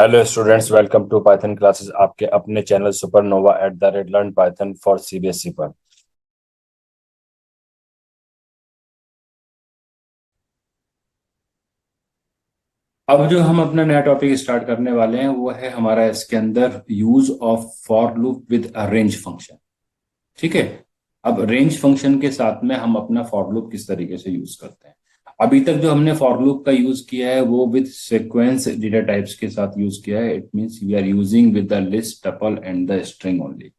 Hello students, welcome to Python classes, आपके अपने channel Supernova @learn Python for CBSE पर। अब जो हम अपना नया टॉपिक स्टार्ट करने वाले हैं वो है हमारा इसके अंदर use of for loop with a range function. ठीक है। अब रेंज फंक्शन के साथ में हम अपना फॉर लूप किस तरीके से यूज करते हैं। अभी तक जो हमने फॉर लूप का यूज किया है वो विद सीक्वेंस डेटा टाइप्स के साथ यूज किया है। It means we are using with the list, tuple and the string only.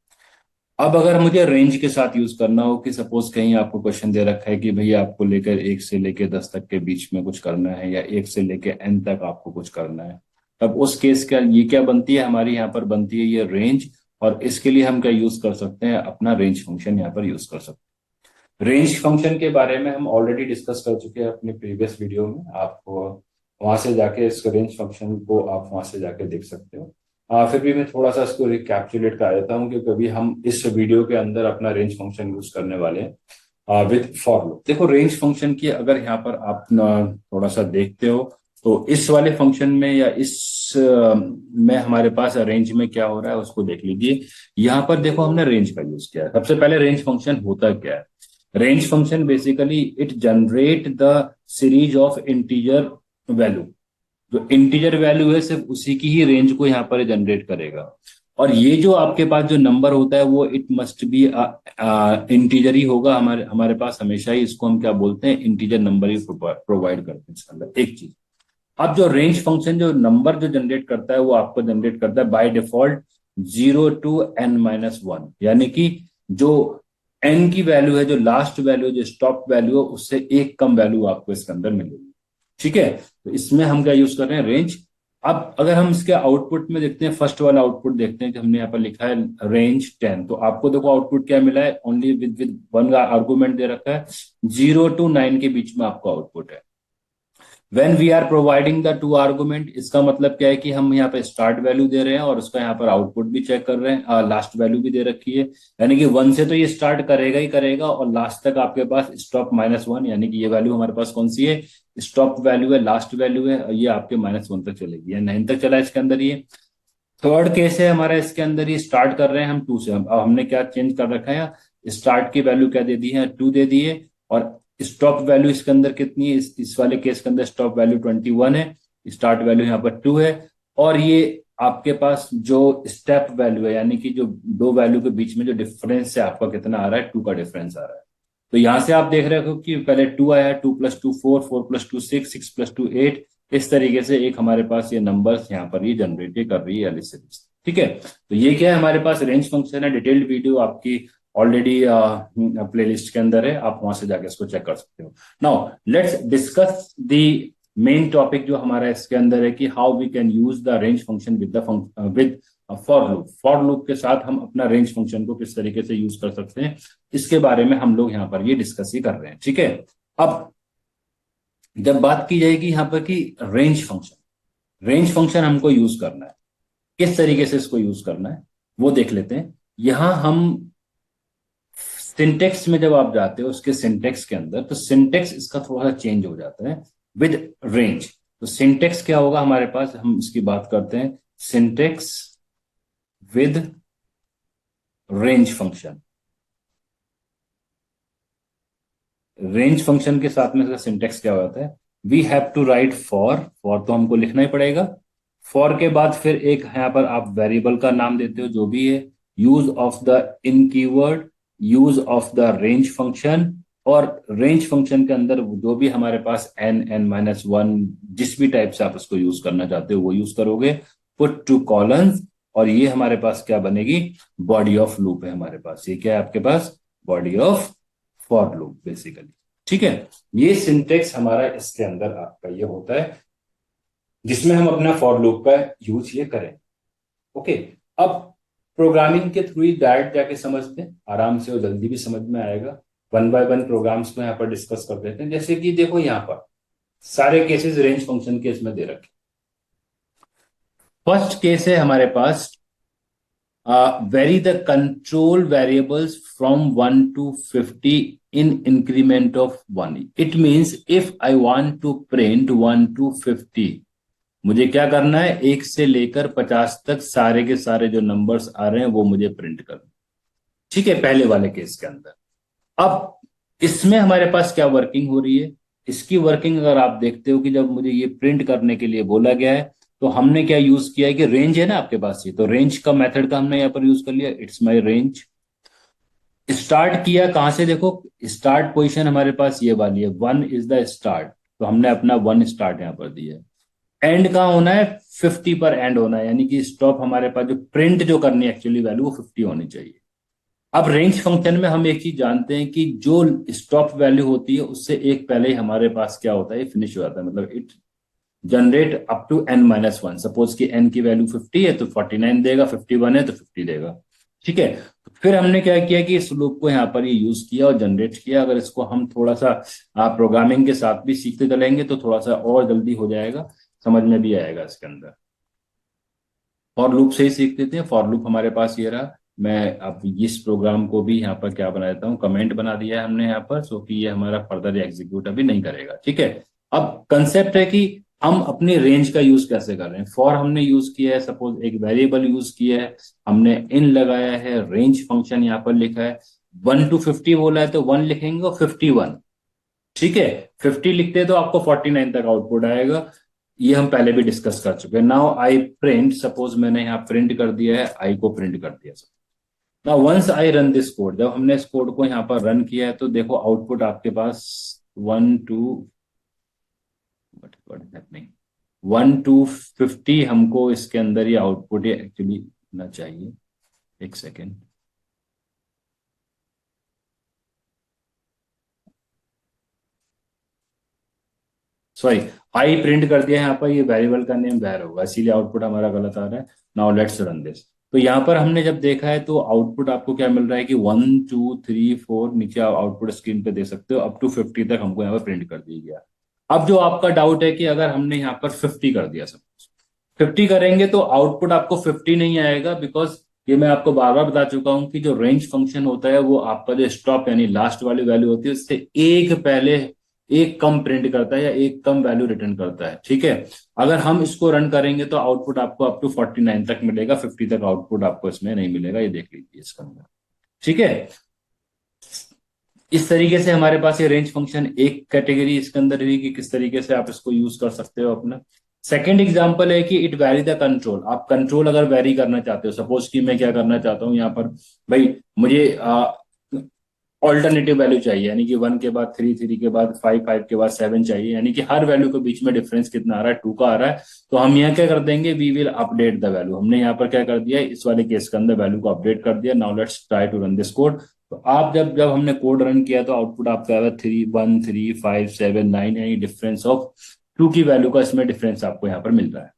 अब अगर मुझे रेंज के साथ यूज करना हो कि सपोज कहीं आपको क्वेश्चन दे रखा है कि भैया आपको लेकर 1 से लेकर 10 तक के बीच में कुछ करना है या 1 से लेकर n तक आपको कुछ करना है, तब उस केस का ये क्या बनती है, हमारी यहाँ पर बनती है ये रेंज। और इसके लिए हम क्या यूज कर सकते हैं, अपना रेंज फंक्शन यहाँ पर यूज कर सकते हैं। रेंज फंक्शन के बारे में हम ऑलरेडी डिस्कस कर चुके हैं अपने प्रीवियस वीडियो में। आप वहां से जाके इस रेंज फंक्शन को आप वहां से जाके देख सकते हो। फिर भी मैं थोड़ा सा इसको रिकैप्चुलेट कर देता हूँ क्योंकि अभी हम इस वीडियो के अंदर अपना रेंज फंक्शन यूज करने वाले हैं विद फॉर लूप। देखो रेंज फंक्शन की अगर यहाँ पर आप थोड़ा सा देखते हो तो इस वाले फंक्शन में या इस में हमारे पास रेंज में क्या हो रहा है उसको देख लीजिए। यहाँ पर देखो हमने रेंज का यूज किया है। सबसे पहले रेंज फंक्शन होता क्या है। Range function basically it generate the series of integer value. जो इंटीजर वैल्यू है सिर्फ उसी की ही रेंज को यहाँ पर जनरेट करेगा। और ये जो आपके पास जो नंबर होता है वो इट मस्ट बी इंटीजर ही होगा। हमारे हमारे पास हमेशा ही इसको हम क्या बोलते हैं, इंटीजर नंबर ही प्रोवाइड करते हैं इसके अंदर। एक चीज, अब जो रेंज फंक्शन जो नंबर जो जनरेट करता है वो आपको जनरेट करता है बाय डिफॉल्ट 0 to n-1, यानी कि जो n की वैल्यू है, जो लास्ट वैल्यू है, जो स्टॉप वैल्यू है, उससे एक कम वैल्यू आपको इसके अंदर मिलेगी। ठीक है। तो इसमें हम क्या यूज कर रहे हैं, रेंज। अब अगर हम इसके आउटपुट में देखते हैं, फर्स्ट वाला आउटपुट देखते हैं कि हमने यहाँ पर लिखा है रेंज 10, तो आपको देखो आउटपुट क्या मिला है, ओनली विद वन का आर्गुमेंट दे रखा है, 0 to 9 के बीच में आपको आउटपुट है। When we are providing the two argument, इसका मतलब क्या है कि हम यहाँ पे स्टार्ट वैल्यू दे रहे हैं और उसका यहाँ पर आउटपुट भी चेक कर रहे हैं, लास्ट वैल्यू भी दे रखी है। यानी कि 1 से तो ये स्टार्ट करेगा ही करेगा और लास्ट तक आपके पास स्टॉप -1, यानी कि ये वैल्यू हमारे पास कौन सी है, स्टॉप वैल्यू है, लास्ट वैल्यू है, और ये आपके -1 तक चलेगी या 9 तक चला है इसके अंदर ये। थर्ड केस है हमारा इसके अंदर, ये स्टार्ट कर रहे हैं हम 2 से। अब हमने क्या चेंज कर रखा है, स्टार्ट की वैल्यू क्या दे दी है, 2 दे दी है। और स्टॉप वैल्यू इसके अंदर कितनी है, इस वाले केस के अंदर स्टॉप वैल्यू 21 है, स्टार्ट वैल्यू यहाँ पर 2 है। और ये आपके पास जो स्टेप वैल्यू है, यानी कि जो दो वैल्यू के बीच में जो डिफरेंस है आपका कितना आ रहा है, 2 का डिफरेंस आ रहा है। तो यहां से आप देख रहे हो कि पहले 2 आया है, 2 + 2 4, 4 + 2 6, 6 + 2 8। इस तरीके से एक हमारे पास ये नंबर्स यहाँ पर ये जनरेट कर रही है एलएसएस। ठीक है। तो ये क्या है, हमारे पास रेंज फंक्शन है। डिटेल्ड वीडियो आपकी ऑलरेडी प्लेलिस्ट के अंदर है, आप वहां से जाके इसको चेक कर सकते हो। Now let's discuss the main topic जो हमारा इसके अंदर है कि how we can use the range function with for loop. For loop के साथ हम अपना रेंज फंक्शन को किस तरीके से यूज कर सकते हैं, इसके बारे में हम लोग यहाँ पर ये डिस्कस ही कर रहे हैं। ठीक है। अब जब बात की जाएगी यहाँ पर कि रेंज फंक्शन हमको यूज करना है, किस तरीके से इसको यूज करना है वो देख लेते हैं। यहां हम सिंटेक्स में जब आप जाते हो उसके सिंटेक्स के अंदर, तो सिंटेक्स इसका थोड़ा सा चेंज हो जाता है विद रेंज। तो सिंटेक्स क्या होगा हमारे पास, हम इसकी बात करते हैं, syntax with range function. Range function के साथ में इसका सिंटेक्स क्या होता है, we have to write for तो हमको लिखना ही पड़ेगा। फॉर के बाद फिर एक यहाँ पर आप वेरिएबल का नाम देते हो जो भी है, use of the in keyword, use of the range function. और रेंज फंक्शन के अंदर जो भी हमारे पास n-1 जिस भी टाइप से आप उसको यूज करना चाहते हो वो यूज करोगे। पुट टू कॉलन्स, और ये हमारे पास क्या बनेगी, बॉडी ऑफ लूप है हमारे पास। ये क्या है आपके पास, body of for loop basically. ठीक है। ये सिंटेक्स हमारा इसके अंदर आपका ये होता है जिसमें हम अपना फॉर लूप का यूज ये करें। ओके। अब प्रोग्रामिंग के थ्रू ही डायरेक्ट जाके समझते हैं आराम से और जल्दी भी समझ में आएगा। 1 by 1 प्रोग्राम्स को यहाँ पर डिस्कस कर देते हैं। जैसे कि देखो यहाँ पर सारे केसेस रेंज फंक्शन के इसमें दे रखे। फर्स्ट केस है हमारे पास, vary the control variables from 1 to 50 in increment of 1. It means if I want to print 1 to 50, मुझे क्या करना है, 1 से लेकर 50 तक सारे के सारे जो नंबर्स आ रहे हैं वो मुझे प्रिंट करना। ठीक है, पहले वाले केस के अंदर। अब इसमें हमारे पास क्या वर्किंग हो रही है, इसकी वर्किंग अगर आप देखते हो कि जब मुझे ये प्रिंट करने के लिए बोला गया है तो हमने क्या यूज किया है कि रेंज है ना आपके पास, ये तो रेंज का मेथड का हमने यहाँ पर यूज कर लिया, इट्स माय रेंज। स्टार्ट किया कहां से, देखो स्टार्ट पोजीशन हमारे पास ये वाली है, 1 इज द स्टार्ट, तो हमने अपना 1 स्टार्ट यहाँ पर दिया है। एंड कहाँ होना है, 50 पर एंड होना है, यानी कि स्टॉप हमारे पास जो प्रिंट जो करनी है एक्चुअली वैल्यू वो 50 होनी चाहिए। अब रेंज फंक्शन में हम एक चीज जानते हैं कि जो स्टॉप वैल्यू होती है उससे एक पहले ही हमारे पास क्या होता है, फिनिश हो जाता है, मतलब it generate up to n-1। Suppose कि n की वैल्यू 50 है तो 49 देगा, 51 है तो 50 देगा। ठीक है, तो फिर हमने क्या किया कि इस लूप को यहाँ पर ये यूज किया और जनरेट किया। अगर इसको हम थोड़ा सा प्रोग्रामिंग के साथ भी सीखते चलेंगे तो थोड़ा सा और जल्दी हो जाएगा, समझ में भी आएगा इसके अंदर। फॉर लूप से ही सीख लेते हैं। फॉर लूप हमारे पास ये रहा। मैं अब इस प्रोग्राम को भी यहाँ पर क्या बना देता हूँ, कमेंट बना दिया है हमने यहाँ पर, सो कि ये हमारा फर्दर एग्जीक्यूट अभी नहीं करेगा। ठीक है, अब कंसेप्ट है कि हम अपनी रेंज का यूज कैसे कर रहे हैं। फॉर हमने यूज किया है, सपोज एक वेरिएबल यूज किया है, हमने इन लगाया है, रेंज फंक्शन यहाँ पर लिखा है, 1 to 50 बोला है तो 1 लिखेंगे और 51। ठीक है, 50 लिखते हैं तो आपको 49 तक आउटपुट आएगा। ये हम पहले भी डिस्कस कर चुके हैं। नाउ आई प्रिंट, सपोज मैंने यहाँ प्रिंट कर दिया है, आई को प्रिंट कर दिया। Now once I run this code, जब हमने इस कोड को यहाँ पर रन किया है तो देखो आउटपुट आपके पास 1 to 1 to 50 हमको इसके अंदर ये आउटपुट ये एक्चुअली होना चाहिए। एक सेकेंड, सॉरी, आई प्रिंट कर दिया है यहाँ पर, ये वेरिएबल का नेम वैर होगा, इसीलिए आउटपुट हमारा गलत आ रहा है। Now let's run this. तो यहाँ पर हमने जब देखा है तो आउटपुट आपको क्या मिल रहा है कि 1 2 3 4, नीचे आप आउटपुट स्क्रीन पे दे सकते हो, अप टू 50 तक हमको यहाँ पर प्रिंट कर दिया गया। अब जो आपका डाउट है कि अगर हमने यहाँ पर 50 कर दिया, सपोज 50 करेंगे तो आउटपुट आपको 50 नहीं आएगा, बिकॉज ये मैं आपको बार बार बता चुका हूं कि जो रेंज फंक्शन होता है वो आपका जो स्टॉप यानी लास्ट वाली वैल्यू होती है उससे एक पहले एक कम प्रिंट करता है या एक कम वैल्यू रिटर्न करता है। ठीक है, अगर हम इसको रन करेंगे तो आउटपुट आपको अप टू 49 तक मिलेगा, 50 तक आउटपुट आपको इसमें नहीं मिलेगा, ये देख लीजिए इसका अंदर। ठीक है, इस तरीके से हमारे पास ये रेंज फंक्शन एक कैटेगरी इसके अंदर हुई कि किस तरीके से आप इसको यूज कर सकते हो अपना। सेकेंड एग्जाम्पल है कि इट वैरी द कंट्रोल। आप कंट्रोल अगर वैरी करना चाहते हो, सपोज कि मैं क्या करना चाहता हूँ यहाँ पर, भाई मुझे ऑल्टरनेटिव वैल्यू चाहिए, यानी कि 1 के बाद 3, 3 के बाद 5, 5 के बाद 7 चाहिए, यानी कि हर वैल्यू के बीच में डिफरेंस कितना आ रहा है, 2 का आ रहा है। तो हम यहाँ क्या कर देंगे, we will update the value. हमने यहाँ पर क्या कर दिया, इस वाले केस के अंदर वैल्यू को अपडेट कर दिया। Now let's try to run this code. तो आप जब जब हमने कोड रन किया तो आउटपुट आपका आया 3 1 3 5 7 9, यानी डिफरेंस ऑफ 2 की वैल्यू का इसमें डिफरेंस आपको यहाँ पर मिल रहा है।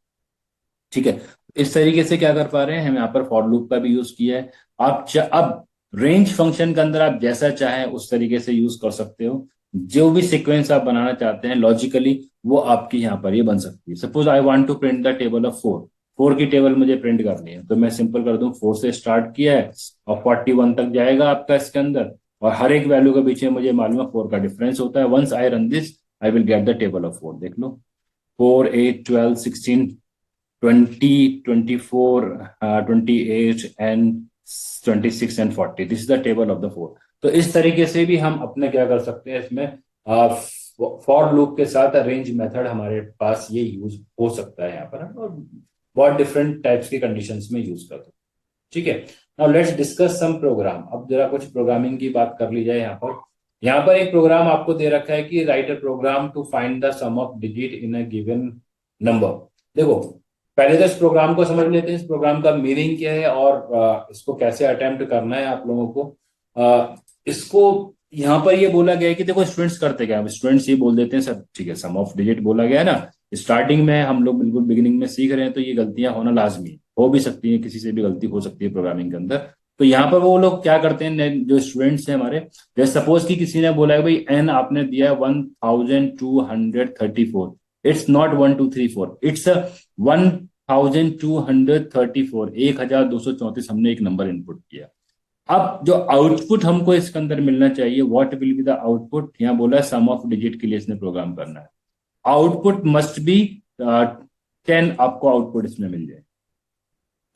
ठीक है, इस तरीके से क्या कर पा रहे हैं हम यहाँ पर फॉर लूप का भी यूज किया है। अब रेंज फंक्शन के अंदर आप जैसा चाहें उस तरीके से यूज कर सकते हो। जो भी सीक्वेंस आप बनाना चाहते हैं लॉजिकली वो आपकी यहाँ पर ये बन सकती है। Suppose I want to print the table of 4, 4 की टेबल मुझे प्रिंट करनी है, तो मैं सिंपल कर दूं 4 से स्टार्ट किया है और 41 तक जाएगा आपका इसके अंदर, और हर एक वैल्यू के पीछे मुझे मालूम है 4 का डिफरेंस होता है। Once I run this I will get the table of 4। देख लो, 4 8 12 16 20 24 28 and 26 and 40, this is the table of the 4। तो इस तरीके से भी हम अपने क्या कर सकते हैं इसमें, फॉर लूप के साथ अरेंज मेथड हमारे पास ये यूज हो सकता है यहाँ पर, और बहुत डिफरेंट टाइप्स की कंडीशंस में यूज करते हैं। ठीक है, now let's discuss some program. अब जरा कुछ प्रोग्रामिंग की बात कर ली जाए। यहाँ पर एक प्रोग्राम आपको दे रखा है कि write a program to find the sum of digit in a given number. देखो पहले तो इस प्रोग्राम को समझ लेते हैं, इस प्रोग्राम का मीनिंग क्या है और इसको कैसे अटेम्प्ट करना है आप लोगों को। इसको यहाँ पर ये बोला गया है कि देखो स्टूडेंट्स करते क्या है, स्टूडेंट्स ये बोल देते हैं सर ठीक है सम ऑफ डिजिट बोला गया है ना, स्टार्टिंग में हम लोग बिल्कुल बिगिनिंग में सीख रहे हैं तो ये गलतियां होना लाजमी है, हो भी सकती है, किसी से भी गलती हो सकती है प्रोग्रामिंग के अंदर। तो यहाँ पर वो लोग क्या करते हैं जो स्टूडेंट्स हैं हमारे, जैसे सपोज कि किसी ने बोला है भाई एन आपने दिया है 1234, इट्स नॉट 1234, इट्स 1234, 1234 हमने एक नंबर इनपुट किया। अब जो आउटपुट हमको इसके अंदर मिलना चाहिए, what will be the output, यहाँ बोला है सम ऑफ डिजिट के लिए इसने प्रोग्राम करना है। आउटपुट मस्ट बी 10 आपको आउटपुट इसमें मिल जाए,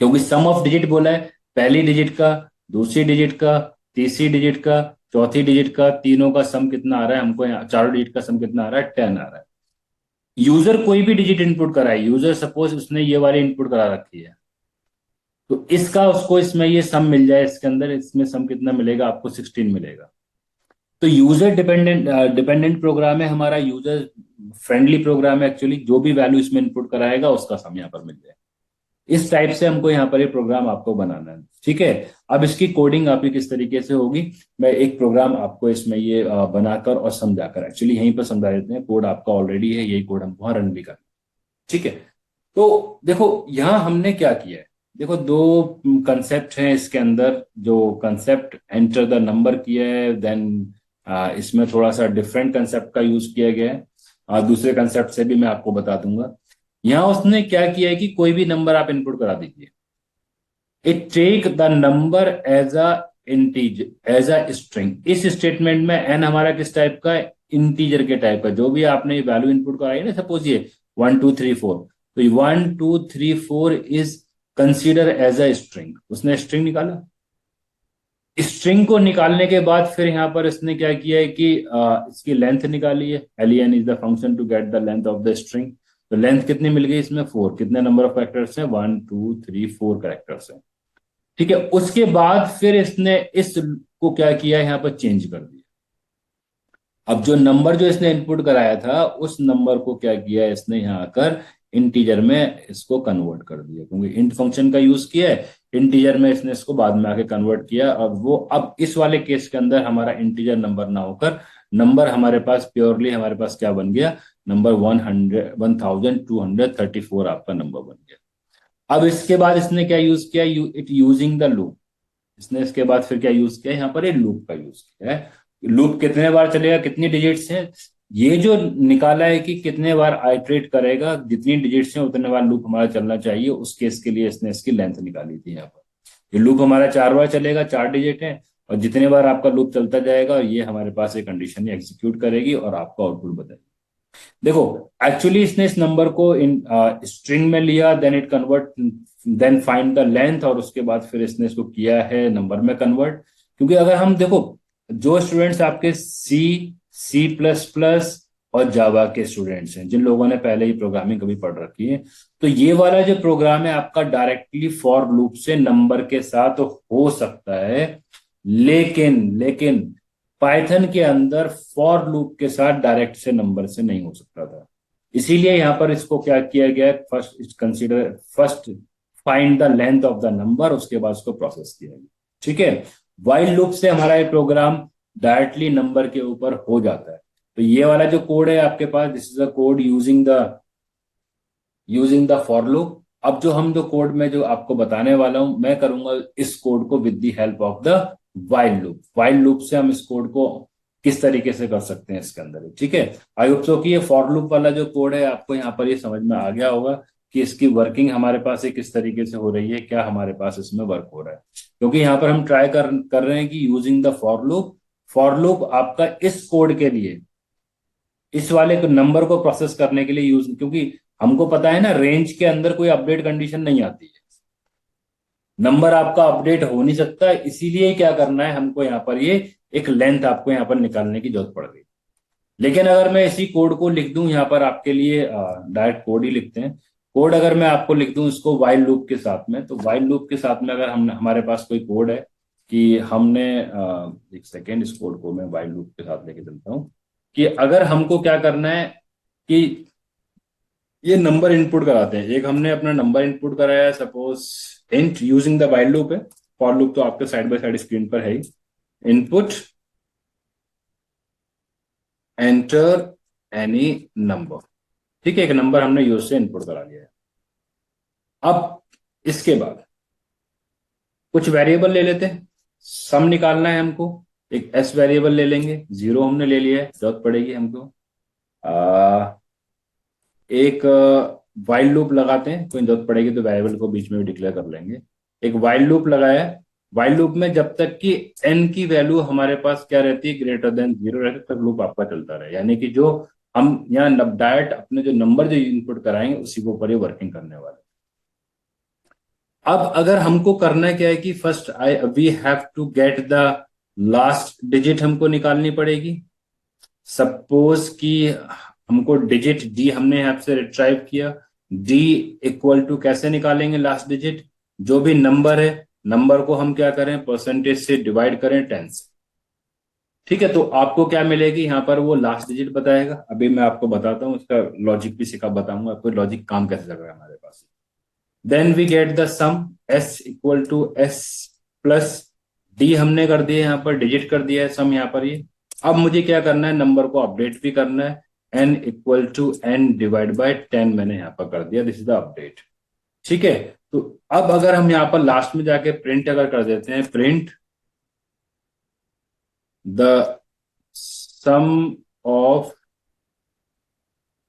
क्योंकि सम ऑफ डिजिट बोला है, पहली डिजिट का, दूसरी डिजिट का, तीसरी डिजिट का, चौथी डिजिट का, तीनों का सम कितना आ रहा है हमको यहाँ, चारों डिजिट का सम कितना आ रहा है, 10 आ रहा है। यूजर कोई भी डिजिट इनपुट कराए, यूजर सपोज उसने ये वाली इनपुट करा रखी है, तो इसका उसको इसमें ये सम मिल जाए, इसके अंदर इसमें सम कितना मिलेगा आपको, 16 मिलेगा। तो यूजर डिपेंडेंट डिपेंडेंट प्रोग्राम है हमारा, यूजर फ्रेंडली प्रोग्राम है एक्चुअली, जो भी वैल्यू इसमें इनपुट कराएगा उसका सम यहाँ पर मिल जाए। इस टाइप से हमको यहाँ पर ये प्रोग्राम आपको बनाना है, ठीक है। अब इसकी कोडिंग आपकी किस तरीके से होगी, मैं एक प्रोग्राम आपको इसमें ये बनाकर और समझाकर, एक्चुअली यहीं पर समझा देते हैं, कोड आपका ऑलरेडी है, यही कोड हमको रन भी करना है, ठीक है। तो देखो यहाँ हमने क्या किया है, देखो दो कंसेप्ट हैं इसके अंदर, जो कंसेप्ट एंटर द नंबर किया है, देन इसमें थोड़ा सा डिफरेंट कंसेप्ट का यूज किया गया है, दूसरे कंसेप्ट से भी मैं आपको बता दूंगा। यहाँ उसने क्या किया है कि कोई भी नंबर आप इनपुट करा दीजिए, it take the number as a integer, as a string. इस स्टेटमेंट में एन हमारा किस टाइप का है, इंटीजर के टाइप का, जो भी आपने वैल्यू इनपुट कराई है ना, सपोज ये 1 2 3 4, तो 1 2 3 4 is consider as a string, उसने स्ट्रिंग निकाला। स्ट्रिंग को निकालने के बाद फिर यहाँ पर इसने क्या किया है कि इसकी लेंथ निकाली है, len is the function to get the length of the string. तो लेंथ कितनी मिल गई इसमें, 4, कितने नंबर ऑफ कैरेक्टर्स हैं, 1 2 3 4 कैरेक्टर्स हैं, ठीक है। उसके बाद फिर इसने इस को क्या किया, यहाँ पर चेंज कर दिया। अब जो नंबर जो इसने इनपुट कराया था, उस नंबर को क्या किया इसने यहाँ आकर इंटीजर में इसको कन्वर्ट कर दिया, क्योंकि इंट फंक्शन का यूज किया है, इंटीजर में इसने इसको बाद में आके कन्वर्ट किया। अब वो, अब इस वाले केस के अंदर हमारा इंटीजर नंबर ना होकर नंबर हमारे पास प्योरली हमारे पास क्या बन गया, नंबर 1234 आपका नंबर बन गया। अब इसके बाद इसने क्या यूज किया, इट यूजिंग द लूप। इसने इसके बाद फिर क्या यूज किया, यहाँ पर एक लूप का यूज किया है। लूप कितने बार चलेगा, कितनी डिजिट्स हैं, ये जो निकाला है कि कितने बार आइट्रेट करेगा, जितनी डिजिट्स हैं उतने बार लूप हमारा चलना चाहिए, उस केस के लिए इसने इसकी लेंथ निकाली थी यहाँ पर। ये लूप हमारा 4 बार चलेगा, 4 डिजिट है, और जितने बार आपका लूप चलता जाएगा, और ये हमारे पास एक कंडीशन एग्जीक्यूट करेगी और आपका आउटपुट बताएगी। देखो एक्चुअली इसने इस नंबर को इन स्ट्रिंग में लिया, then it convert, then find the length, और उसके बाद फिर इसने इसको किया है नंबर में कन्वर्ट। क्योंकि अगर हम देखो, जो स्टूडेंट्स आपके C++ और जावा के स्टूडेंट्स हैं, जिन लोगों ने पहले ही प्रोग्रामिंग कभी पढ़ रखी है, तो ये वाला जो प्रोग्राम है आपका डायरेक्टली फॉर लूप से नंबर के साथ हो सकता है, लेकिन लेकिन पाइथन के अंदर फॉर लूप के साथ डायरेक्ट से नंबर से नहीं हो सकता था। इसीलिए यहां पर इसको क्या किया गया, first consider, first find the length of the number, उसके बाद उसको प्रोसेस किया गया, ठीक है। वाइल लूप से हमारा ये प्रोग्राम डायरेक्टली नंबर के ऊपर हो जाता है। तो ये वाला जो कोड है आपके पास, this is the code using the for loop. अब जो कोड में जो आपको बताने वाला हूं, मैं करूंगा इस कोड को with the help of the while loop. While loop से हम इस कोड को किस तरीके से कर सकते हैं इसके अंदर, ठीक है। आई होप सो कि ये फॉर लूप वाला जो कोड है आपको यहाँ पर ये समझ में आ गया होगा कि इसकी वर्किंग हमारे पास किस तरीके से हो रही है, क्या हमारे पास इसमें वर्क हो रहा है। क्योंकि यहाँ पर हम ट्राई कर रहे हैं कि यूजिंग द फॉर लूप आपका इस कोड के लिए, इस वाले नंबर को प्रोसेस करने के लिए यूज, क्योंकि हमको पता है ना रेंज के अंदर कोई अपडेट कंडीशन नहीं आती है, नंबर आपका अपडेट हो नहीं सकता, इसीलिए क्या करना है हमको यहाँ पर ये एक लेंथ आपको यहाँ पर निकालने की जरूरत पड़ गई। लेकिन अगर मैं इसी कोड को लिख दूं यहाँ पर आपके लिए, डायरेक्ट कोड ही लिखते हैं, कोड अगर मैं आपको लिख दूं इसको वाइल लूप के साथ में, तो वाइल लूप के साथ में अगर हम हमारे पास कोई कोड है कि हमने एक सेकेंड, इस कोड को मैं वाइल लूप के साथ लेके चलता हूँ, कि अगर हमको क्या करना है कि ये नंबर इनपुट कराते हैं, एक हमने अपना नंबर इनपुट कराया है, suppose int, using the while loop है, फॉर लूप तो आपके साइड बाय साइड स्क्रीन पर है ही, इनपुट एंटर एनी नंबर, ठीक है, एक नंबर हमने यूज से इनपुट करा लिया है। अब इसके बाद कुछ वेरिएबल ले लेते हैं, सम निकालना है हमको, एक एस वेरिएबल ले लेंगे, 0 हमने ले लिया है, जरूरत पड़ेगी हमको। एक वाइल लूप लगाते हैं, कोई जरूरत पड़ेगी तो वेरिएबल को बीच में भी डिक्लेयर कर लेंगे। एक वाइल लूप लगाया है, वाइल लूप में जब तक कि एन की वैल्यू हमारे पास क्या रहती है, ग्रेटर देन 0 रहती है, तब लूप आपका चलता रहे, यानी कि जो हम यहाँ डायरेक्ट अपने जो नंबर जो इनपुट कराएंगे उसी के ऊपर ये वर्किंग करने वाले। अब अगर हमको करना क्या है कि first we have to get the last digit हमको निकालनी पड़ेगी। सपोज कि हमको डिजिट डी हमने यहाँ से रिट्राइव किया, डी इक्वल टू कैसे निकालेंगे लास्ट डिजिट, जो भी नंबर है नंबर को हम क्या करें परसेंटेज से डिवाइड करें 10 से। ठीक है, तो आपको क्या मिलेगी यहाँ पर वो लास्ट डिजिट बताएगा। अभी मैं आपको बताता हूँ इसका लॉजिक भी सिखा बताऊंगा आपको लॉजिक काम कैसे चल रहा है हमारे पास। Then we get the sum S equal to S plus D हमने कर दिया यहाँ पर डिजिट कर दिया है सम यहाँ पर ये। अब मुझे क्या करना है नंबर को अपडेट भी करना है, n equal to n divide by 10 मैंने यहाँ पर कर दिया, दिस इज द अपडेट। ठीक है, तो अब अगर हम यहाँ पर लास्ट में जाके प्रिंट अगर कर देते हैं, print the sum of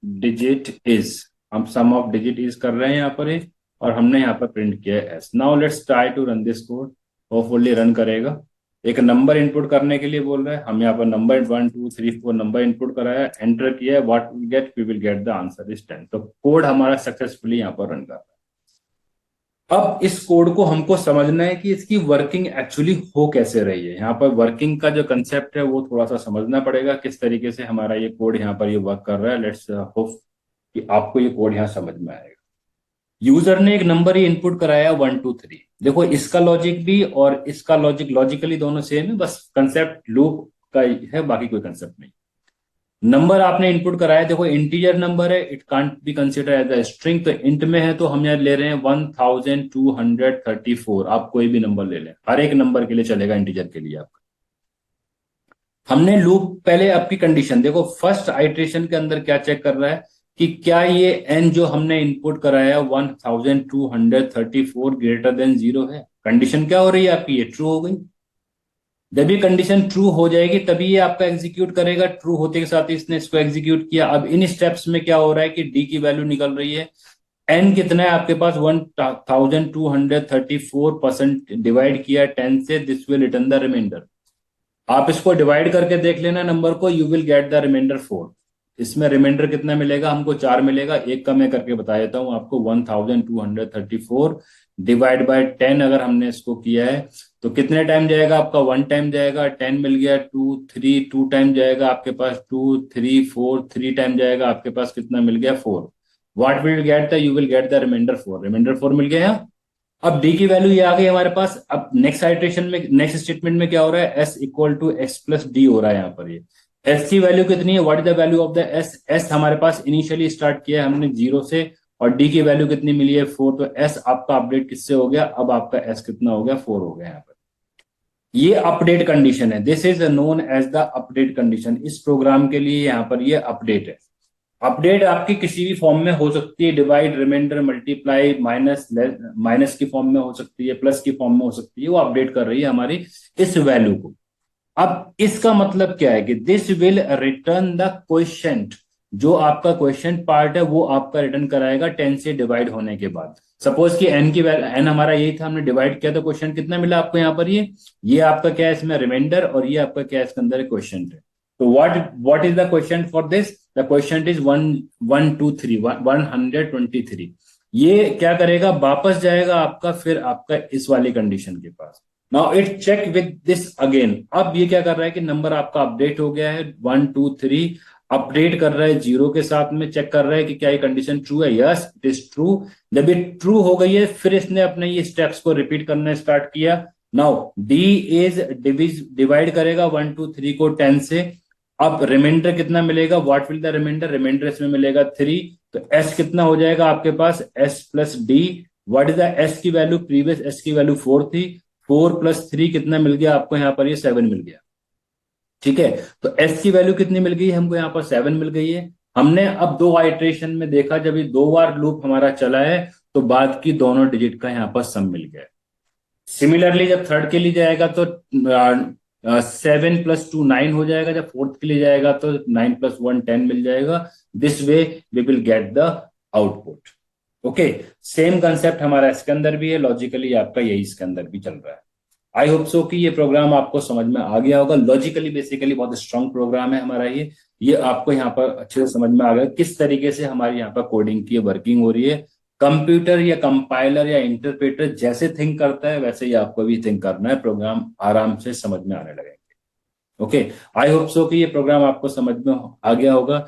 digit is, हम सम ऑफ डिजिट इज कर रहे हैं यहाँ पर और हमने यहाँ पर प्रिंट किया है s. Now let's try to run this code, hopefully run करेगा। एक नंबर इनपुट करने के लिए बोल रहा है, हम यहाँ पर नंबर 1 2 3 4 नंबर इनपुट कराया, एंटर किया है, what will get, we will get the answer is 10। तो कोड हमारा सक्सेसफुली यहाँ पर रन कर रहा है। अब इस कोड को हमको समझना है कि इसकी वर्किंग एक्चुअली हो कैसे रही है। यहाँ पर वर्किंग का जो कंसेप्ट है वो थोड़ा सा समझना पड़ेगा, किस तरीके से हमारा ये कोड यहाँ पर ये वर्क कर रहा है। लेट्स होप कि आपको ये कोड यहाँ समझ में आएगा। यूजर ने एक नंबर ही इनपुट कराया 1 2 3। देखो इसका लॉजिक भी और इसका लॉजिक लॉजिकली दोनों सेम है, बस कंसेप्ट लूप का है, बाकी कोई कंसेप्ट नहीं। नंबर आपने इनपुट कराया, देखो इंटीजर नंबर है, it can't be consider as a string, तो इंट में है तो हम यहाँ ले रहे हैं 1234। आप कोई भी नंबर ले लें, हर एक नंबर के लिए चलेगा, इंटीजर के लिए आपका। हमने लूप पहले आपकी कंडीशन देखो, फर्स्ट आइट्रेशन के अंदर क्या चेक कर रहा है कि क्या ये एन जो हमने इनपुट कराया 1234 ग्रेटर देन 0 है। कंडीशन क्या हो रही है आपकी, ये ट्रू हो गई। जब ये कंडीशन ट्रू हो जाएगी तभी ये आपका एग्जीक्यूट करेगा, ट्रू होते के साथ इसने इसको एग्जीक्यूट किया। अब इन स्टेप्स में क्या हो रहा है कि डी की वैल्यू निकल रही है, एन कितना है आपके पास 1234% डिवाइड किया 10 से, this will return the remainder. आप इसको डिवाइड करके देख लेना नंबर को, you will get the remainder 4। इसमें रिमाइंडर कितना मिलेगा हमको, 4 मिलेगा। एक का मैं करके बता देता हूं आपको, 1234 डिवाइड बाय 10 अगर हमने इसको किया है तो कितने टाइम जाएगा आपका, 1 टाइम जाएगा, 10 मिल गया। 2 3 2 टाइम जाएगा आपके पास, 2 3 4 3 टाइम जाएगा आपके पास, कितना मिल गया 4। What will get the, you will get the remainder 4, remainder 4 मिल गया यहाँ। अब डी की वैल्यू ये आ गई हमारे पास। अब नेक्स्ट आइट्रेशन में, नेक्स्ट स्टेटमेंट में क्या हो रहा है, s equal to x plus d हो रहा है यहाँ पर। ये एस की वैल्यू कितनी है, what is the value of the S, S हमारे पास इनिशियली स्टार्ट किया है हमने 0 से, और डी की वैल्यू कितनी मिली है 4। तो एस आपका अपडेट किससे हो गया, अब आपका एस कितना हो गया, 4 हो गया यहाँ पर। ये अपडेट कंडीशन है, this is known as the update condition. इस प्रोग्राम के लिए यहाँ पर ये अपडेट है। अपडेट आपकी किसी भी फॉर्म में हो सकती है, divide, remainder, multiply, minus, minus की फॉर्म में हो सकती है, प्लस की फॉर्म में हो सकती है। वो अपडेट कर रही है हमारी इस वैल्यू को। अब इसका मतलब क्या है कि this will return the question, जो आपका क्वेश्चन पार्ट है वो आपका रिटर्न कराएगा 10 से डिवाइड होने के बाद। सपोज कि एन की वैल्यू, एन हमारा यही था, हमने डिवाइड किया तो क्वेश्चन कितना मिला आपको यहाँ पर, ये आपका क्या है इसमें रिमाइंडर, और ये आपका क्या है इसके अंदर क्वेश्चन है। तो what is the question for this, the question is 123। ये क्या करेगा, वापस जाएगा आपका फिर आपका इस वाली कंडीशन के पास। Now it check with this again. अब ये क्या कर रहा है कि नंबर आपका अपडेट हो गया है 1 2 3, अपडेट कर रहा है 0 के साथ में, चेक कर रहा है कि क्या ये कंडीशन ट्रू है, यस इट इज ट्रू। जब ये ट्रू हो गई है फिर इसने अपने ये स्टेप्स को रिपीट करना स्टार्ट किया। नाउ डी इज डिवाइड करेगा 1 2 3 को 10 से। अब रिमाइंडर कितना मिलेगा, what will the reminder, reminder इसमें मिलेगा 3। तो एस कितना हो जाएगा आपके पास, S plus D. What is the S की वैल्यू, प्रीवियस एस की वैल्यू 4 थी, 4 प्लस 3 कितना मिल गया आपको यहाँ पर, ये 7 मिल गया। ठीक है, तो एस की वैल्यू कितनी मिल गई हमको, यहाँ पर 7 मिल गई है। हमने अब 2 आइट्रेशन में देखा, जब ये 2 बार लूप हमारा चला है तो बाद की दोनों डिजिट का यहाँ पर सम मिल गया। सिमिलरली जब थर्ड के लिए जाएगा तो 7 प्लस 2 9 हो जाएगा, जब फोर्थ के लिए जाएगा तो 9 प्लस 1 10 मिल जाएगा। This way we will get the output. Okay, same concept हमारा इसके अंदर भी है, लॉजिकली आपका यही इसके अंदर भी चल रहा है। आई होप सो कि ये प्रोग्राम आपको समझ में आ गया होगा। लॉजिकली बेसिकली बहुत स्ट्रांग प्रोग्राम है हमारा ये आपको यहाँ पर अच्छे से समझ में आ गया किस तरीके से हमारी यहाँ पर कोडिंग की वर्किंग हो रही है। कंप्यूटर या कंपाइलर या इंटरप्रेटर जैसे थिंक करता है वैसे ही आपको भी थिंक करना है, प्रोग्राम आराम से समझ में आने लगेंगे। ओके, आई होप सो कि ये प्रोग्राम आपको समझ में आ गया होगा।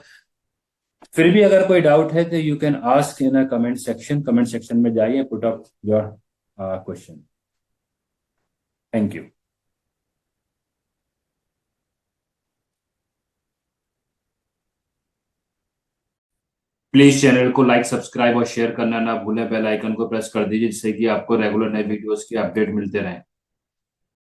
फिर भी अगर कोई डाउट है तो you can ask in a comment section, comment section में जाइए, put up your question. Thank you. Please channel को लाइक सब्सक्राइब और शेयर करना ना भूलें, बेल आइकन को प्रेस कर दीजिए जिससे कि आपको रेगुलर नए वीडियोस की अपडेट मिलते रहें।